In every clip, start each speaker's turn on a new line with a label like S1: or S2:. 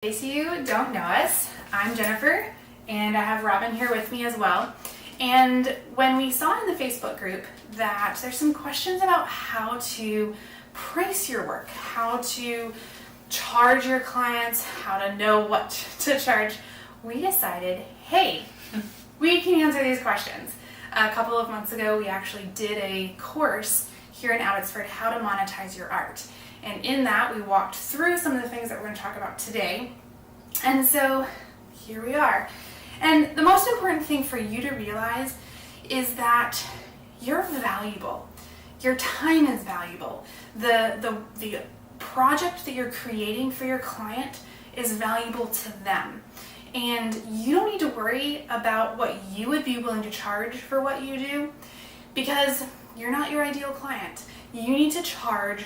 S1: In case you don't know us, I'm Jennifer, and I have Robin here with me as well. And when we saw in the Facebook group that there's some questions about how to price your work, how to charge your clients, how to know what to charge, we decided, hey, we can answer these questions. A couple of months ago, we actually did a course here in Abbotsford, how to monetize your art. And in that, we walked through some of the things that we're going to talk about today. And so here we are. And the most important thing for you to realize is that you're valuable. Your time is valuable. The project that you're creating for your client is valuable to them. And you don't need to worry about what you would be willing to charge for what you do, because you're not your ideal client. You need to charge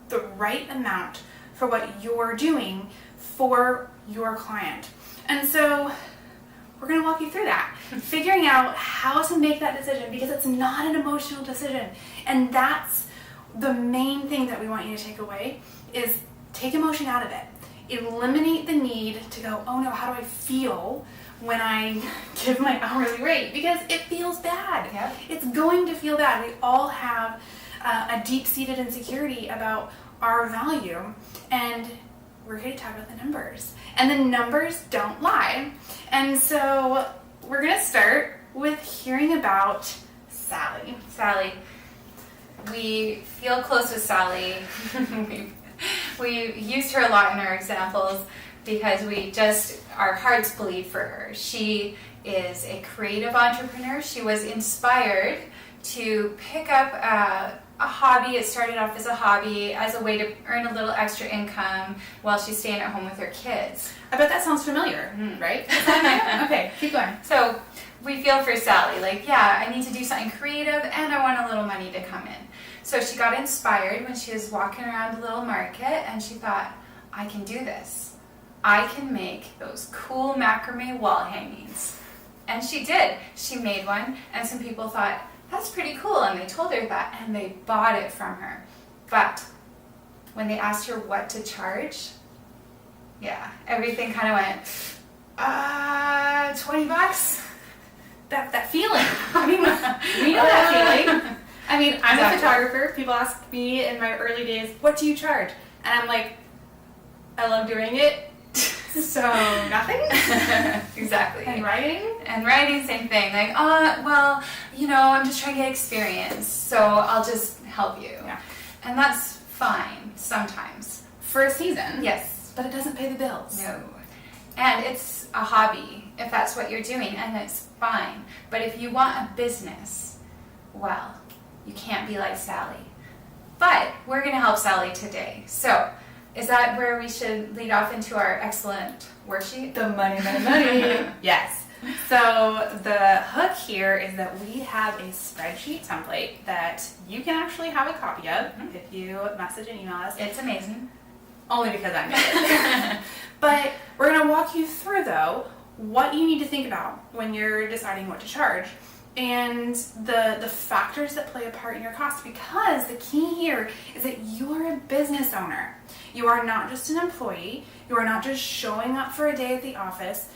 S1: the right amount for what you're doing for your client. And so we're going to walk you through that, figuring out how to make that decision, because it's not an emotional decision. And that's the main thing that we want you to take away, is take emotion out of it. Eliminate the need to go, oh no, how do I feel when I give my hourly rate? Because it feels bad.
S2: Yep.
S1: It's going to feel bad. We all have a deep-seated insecurity about our value, and we're here to talk about the numbers. And the numbers don't lie. And so we're going to start with hearing about Sally.
S2: Sally. We feel close with Sally. we used her a lot in our examples because our hearts bleed for her. She is a creative entrepreneur. She was inspired to pick up a hobby. It started off as a hobby, as a way to earn a little extra income while she's staying at home with her kids.
S1: I bet that sounds familiar, right? Okay, keep going.
S2: So we feel for Sally, I need to do something creative and I want a little money to come in. So she got inspired when she was walking around a little market, and she thought, I can do this. I can make those cool macrame wall hangings. And she did. She made one, and some people thought, that's pretty cool, and they told her that, and they bought it from her. But when they asked her what to charge, everything kind of went, $20?
S1: That feeling. I mean, we know that feeling. I mean, I'm a photographer. People ask me in my early days, what do you charge? And I'm like, I love doing it, so nothing.
S2: Exactly.
S1: And writing?
S2: And writing, same thing. I'm just trying to get experience, so I'll just help you.
S1: Yeah.
S2: And that's fine sometimes.
S1: For a season.
S2: Yes.
S1: But it doesn't pay the bills.
S2: No. And it's a hobby, if that's what you're doing, and it's fine. But if you want a business, well, you can't be like Sally. But we're going to help Sally today. So, is that where we should lead off into our excellent worksheet?
S1: The money. Yes. So the hook here is that we have a spreadsheet template that you can actually have a copy of if you message and email us.
S2: It's amazing.
S1: Only because I'm good. But we're going to walk you through, though, what you need to think about when you're deciding what to charge, and the factors that play a part in your cost, because the key here is that you're a business owner. You are not just an employee. You are not just showing up for a day at the office.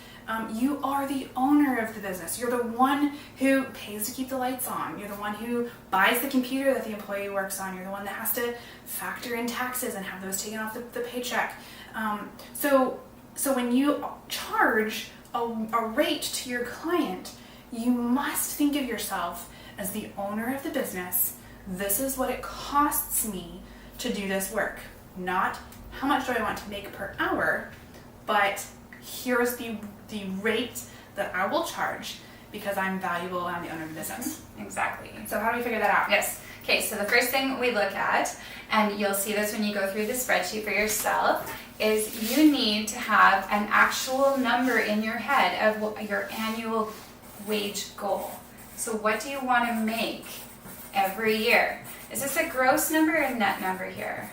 S1: You are the owner of the business. You're the one who pays to keep the lights on. You're the one who buys the computer that the employee works on. You're the one that has to factor in taxes and have those taken off the paycheck. So when you charge a rate to your client, you must think of yourself as the owner of the business. This is what it costs me to do this work. Not how much do I want to make per hour, but here's the rate that I will charge because I'm valuable and I'm the owner of the business.
S2: Exactly.
S1: So how do we figure that out?
S2: Yes. Okay, so the first thing we look at, and you'll see this when you go through the spreadsheet for yourself, is you need to have an actual number in your head of your annual wage goal. So what do you want to make every year? Is this a gross number or a net number here?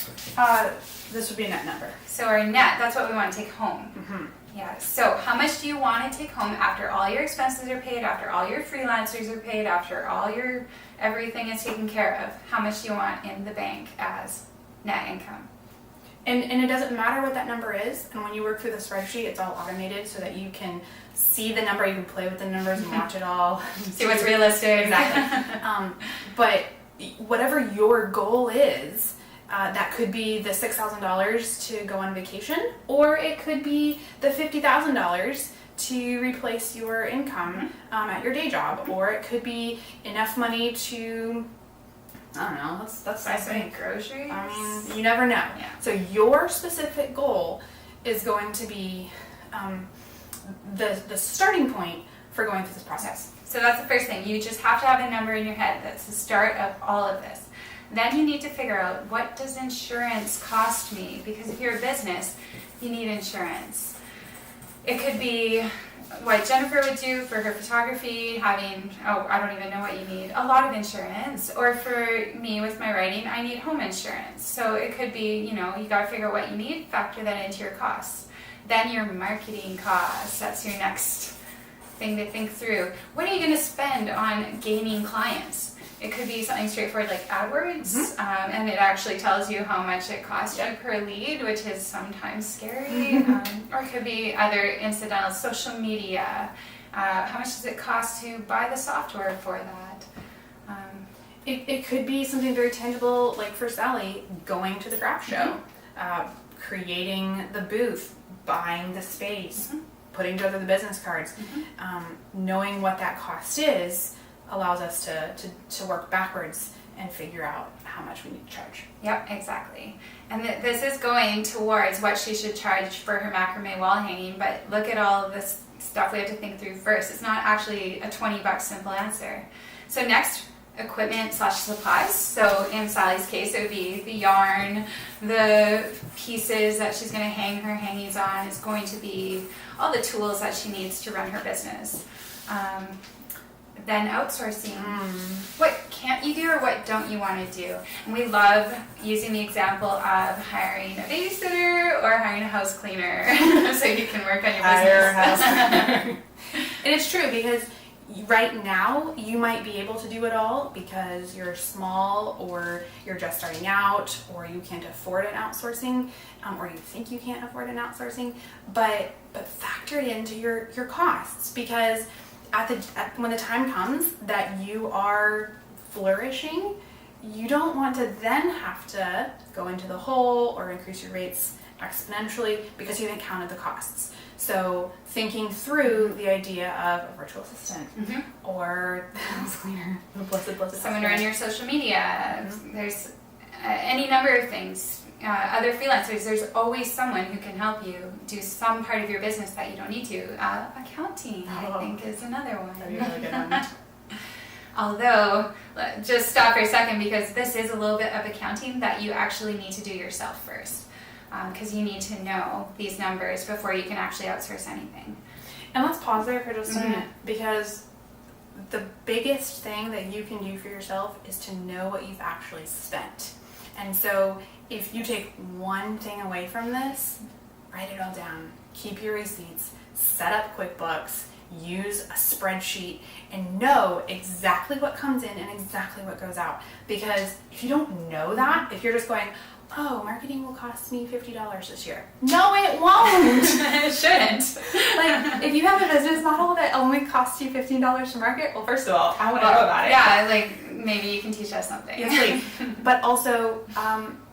S1: This would be a net number.
S2: So our net, that's what we want to take home.
S1: Mm-hmm.
S2: Yeah, so how much do you want to take home after all your expenses are paid, after all your freelancers are paid, after all your everything is taken care of? How much do you want in the bank as net income?
S1: And it doesn't matter what that number is. And when you work through the spreadsheet, it's all automated so that you can see the number, you can play with the numbers and watch it all.
S2: See what's realistic.
S1: Exactly. But whatever your goal is, that could be the $6,000 to go on vacation, or it could be the $50,000 to replace your income at your day job, or it could be enough money to, I don't know, that's
S2: Buy some groceries.
S1: I mean, you never know.
S2: Yeah.
S1: So your specific goal is going to be the starting point for going through this process.
S2: So that's the first thing. You just have to have a number in your head. That's the start of all of this. Then you need to figure out, what does insurance cost me? Because if you're a business, you need insurance. It could be what Jennifer would do for her photography, having, I don't even know what you need, a lot of insurance. Or for me with my writing, I need home insurance. So it could be, you got to figure out what you need, factor that into your costs. Then your marketing costs, that's your next thing to think through. What are you going to spend on gaining clients? It could be something straightforward like AdWords, and it actually tells you how much it costs you per lead, which is sometimes scary. Or it could be other incidentals, social media. How much does it cost to buy the software for that?
S1: It could be something very tangible, like for Sally, going to the craft show, creating the booth, buying the space, putting together the business cards. Knowing what that cost is allows us to work backwards and figure out how much we need to charge.
S2: Yep, exactly. And this is going towards what she should charge for her macrame wall hanging, but look at all of this stuff we have to think through first. It's not actually a $20 simple answer. So next, equipment/supplies. So in Sally's case, it would be the yarn, the pieces that she's going to hang her hangings on. Is going to be all the tools that she needs to run her business. Then outsourcing. What can't you do, or what don't you want to do? And we love using the example of hiring a babysitter or hiring a house cleaner so you can work on your business.
S1: Hire a house cleaner. And it's true, because right now you might be able to do it all because you're small, or you're just starting out, or you can't afford an outsourcing, or you think you can't afford an outsourcing, but factor it into your costs, because when the time comes that you are flourishing, you don't want to then have to go into the hole or increase your rates exponentially because you haven't counted the costs. So thinking through the idea of a virtual assistant or the house cleaner, the blessed
S2: someone to run your social media. There's any number of things. Other freelancers, there's always someone who can help you do some part of your business that you don't need to. Accounting, I think, is another one.
S1: That'd be a really good one.
S2: Although, just stop for a second, because this is a little bit of accounting that you actually need to do yourself first. Because you need to know these numbers before you can actually outsource anything.
S1: And let's pause there for just a minute, because the biggest thing that you can do for yourself is to know what you've actually spent. And so if you take one thing away from this, write it all down. Keep your receipts, set up QuickBooks, use a spreadsheet, and know exactly what comes in and exactly what goes out. Because if you don't know that, if you're just going, oh, marketing will cost me $50 this year. No, it won't.
S2: It shouldn't.
S1: Like, if you have a business model that only costs you $15 to market, well, first of all, I want to know about it.
S2: Yeah, like, maybe you can teach us something.
S1: Yes, please. But also,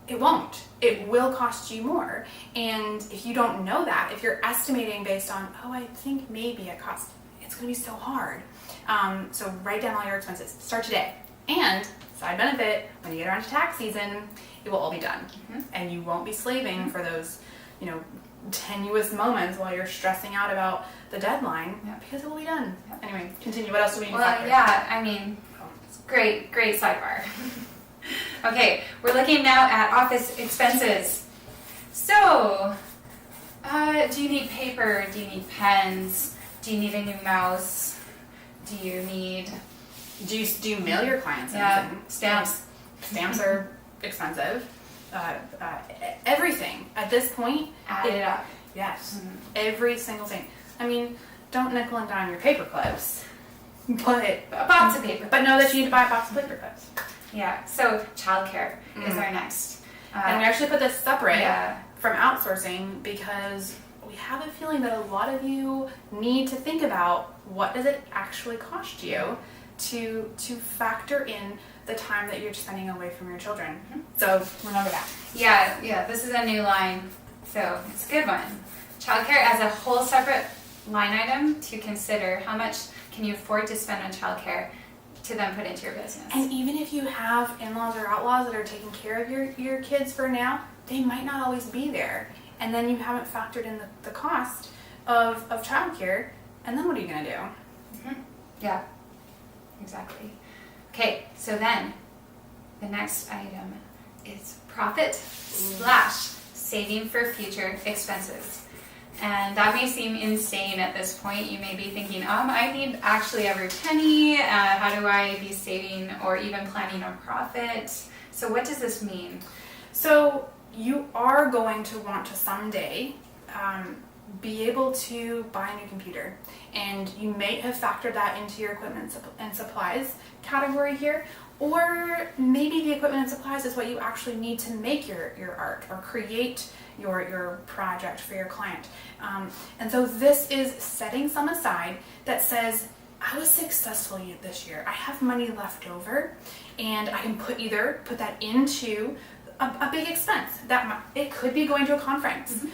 S1: it won't. It will cost you more. And if you don't know that, if you're estimating based on, I think maybe it costs, it's going to be so hard. So write down all your expenses. Start today. And side benefit, when you get around to tax season, it will all be done. And you won't be slaving for those, tenuous moments while you're stressing out about the deadline, because it will be done. Anyway, continue. What else do we need to factor?
S2: Yeah, I mean, great sidebar. Okay, we're looking now at office expenses. So, do you need paper? Do you need pens? Do you need a new mouse? Do you mail your clients anything?
S1: Stamps. Stamps are expensive. Everything at this point,
S2: add it up.
S1: Yes, every single thing. I mean, don't nickel and dime your paper clips, but
S2: A box of paper.
S1: But know that you need to buy a box of paper clips.
S2: Yeah. So childcare is our next.
S1: And we actually put this separate.
S2: Yeah.
S1: from outsourcing, because we have a feeling that a lot of you need to think about what does it actually cost you to factor in the time that you're spending away from your children. So remember that.
S2: Yeah, this is a new line, so it's a good one. Childcare as a whole separate line item to consider. How much can you afford to spend on childcare to then put into your business?
S1: And even if you have in-laws or outlaws that are taking care of your kids for now, they might not always be there. And then you haven't factored in the cost of childcare, and then what are you going to do?
S2: Yeah, exactly. Okay, so then the next item is profit / saving for future expenses. And that may seem insane at this point. You may be thinking, I need actually every penny. How do I be saving or even planning on profit? So what does this mean?
S1: So you are going to want to someday be able to buy a new computer. And you may have factored that into your equipment and supplies category here. Or maybe the equipment and supplies is what you actually need to make your art or create your project for your client. And so this is setting some aside that says, I was successful this year. I have money left over, and I can put that into a big expense. It could be going to a conference.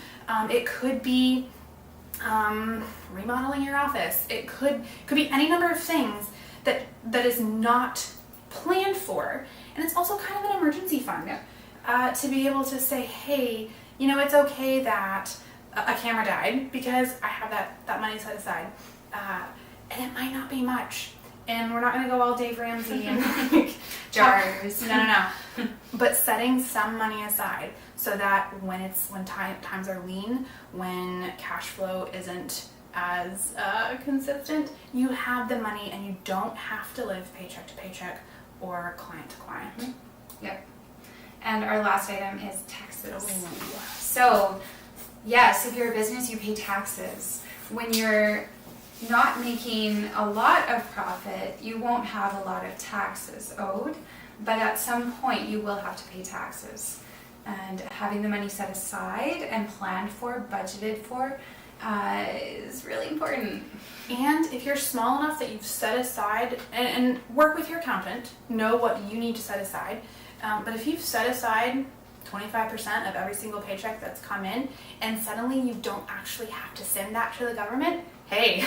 S1: It could be remodeling your office. It could be any number of things that is not planned for. And it's also kind of an emergency fund to be able to say, hey, it's okay that a camera died because I have that money set aside. And it might not be much. And we're not going to go all Dave Ramsey and
S2: jars.
S1: No. But setting some money aside so that when times are lean, when cash flow isn't as consistent, you have the money and you don't have to live paycheck to paycheck or client to client.
S2: Yep. And our last item is taxes. So, yes, if you're a business, you pay taxes. When you're not making a lot of profit, you won't have a lot of taxes owed, but at some point you will have to pay taxes. And having the money set aside and planned for, budgeted for, is really important.
S1: And if you're small enough that you've set aside, and work with your accountant, know what you need to set aside, but if you've set aside 25% of every single paycheck that's come in, and suddenly you don't actually have to send that to the government, hey,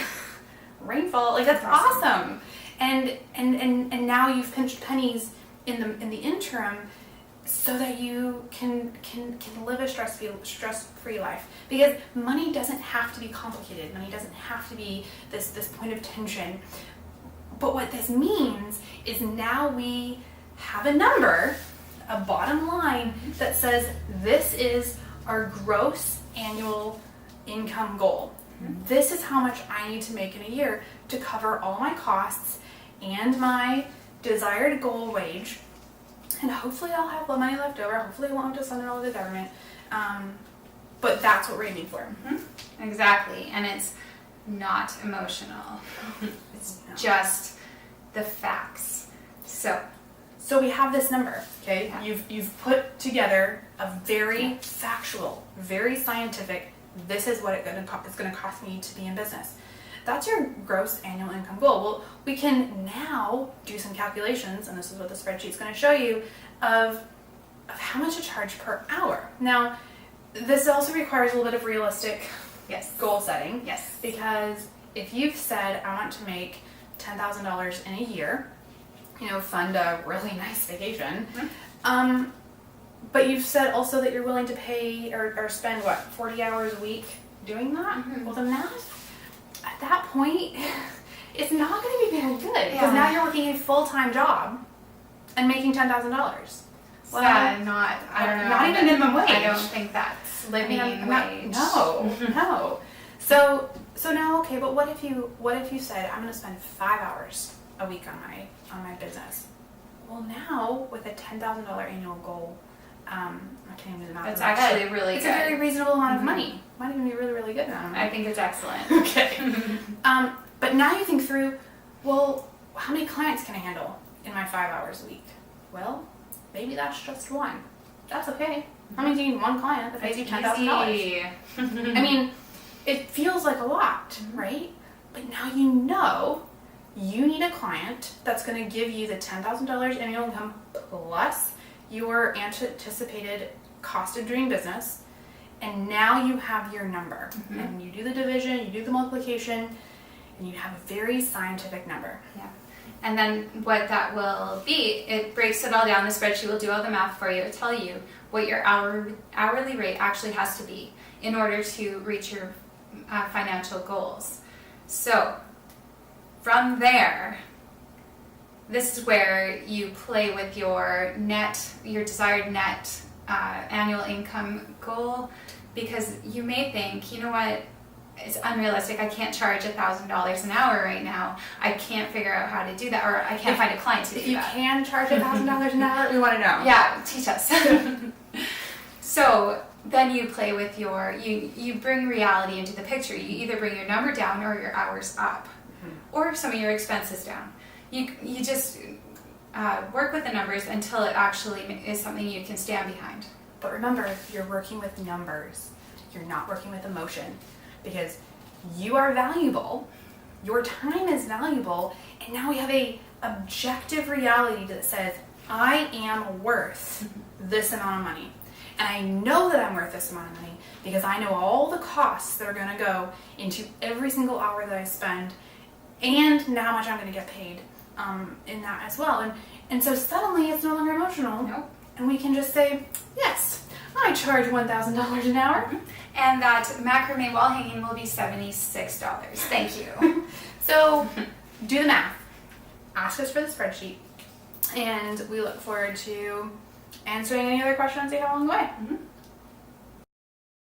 S1: rainfall, that's awesome. And now you've pinched pennies in the interim so that you can live a stress-free life. Because money doesn't have to be complicated. Money doesn't have to be this point of tension. But what this means is now we have a number, a bottom line that says this is our gross annual income goal. This is how much I need to make in a year to cover all my costs and my desired goal wage. And hopefully I'll have money left over. Hopefully I won't have to send it all to the government. But that's what we're aiming for.
S2: Exactly. And it's not emotional. It's just the facts. So
S1: we have this number, okay?
S2: Yeah.
S1: You've put together a very factual, very scientific, this is what it's going to cost me to be in business. That's your gross annual income goal. Well, we can now do some calculations, and this is what the spreadsheet's going to show you, of how much to charge per hour. Now, this also requires a little bit of realistic goal setting.
S2: Yes.
S1: Because if you've said, I want to make $10,000 in a year, fund a really nice vacation, but you've said also that you're willing to pay or spend, 40 hours a week doing that? Well, the math at that point, it's not going to be very good because now you're working a full-time job and making $10,000.
S2: Well, I don't know.
S1: Not even minimum wage.
S2: I don't think that's living wage.
S1: No. So now, okay, but what if you said, I'm going to spend 5 hours a week on my business? Well, now with a $10,000 annual goal, I can't even do the math.
S2: It's actually really
S1: It's
S2: good.
S1: a very reasonable amount of money. Might even be really, really good amount of money.
S2: I think it's excellent.
S1: Okay. But now you think through, well, how many clients can I handle in my 5 hours a week? Well, maybe that's just one. That's okay. How many do you need one client that pays you $10,000?
S2: Easy.
S1: I mean, it feels like a lot, right? But now you know you need a client that's going to give you the $10,000 annual income plus your anticipated cost of doing business. And now you have your number. And you do the division, you do the multiplication, and you have a very scientific number.
S2: Yeah. And then what that will be, it breaks it all down. The spreadsheet will do all the math for you. It'll tell you what your hourly rate actually has to be in order to reach your financial goals. So from there, this is where you play with your desired net annual income goal, because you may think, you know what, it's unrealistic. I can't charge $1,000 an hour right now. I can't figure out how to do that, or I can't find a client to do that.
S1: If you can charge $1,000 an hour, we want to know.
S2: Yeah, teach us. So then you play with you bring reality into the picture. You either bring your number down or your hours up, or some of your expenses down. You just work with the numbers until it actually is something you can stand behind.
S1: But remember, you're working with numbers. You're not working with emotion, because you are valuable. Your time is valuable, and now we have a objective reality that says, I am worth this amount of money. And I know that I'm worth this amount of money because I know all the costs that are going to go into every single hour that I spend, and how much I'm going to get paid in that as well. And so suddenly it's no longer emotional.
S2: Nope.
S1: And we can just say, yes, I charge $1,000 an hour.
S2: And that macrame wall hanging will be $76. Thank you.
S1: So do the math. Ask us for the spreadsheet. And we look forward to answering any other questions you have along the way.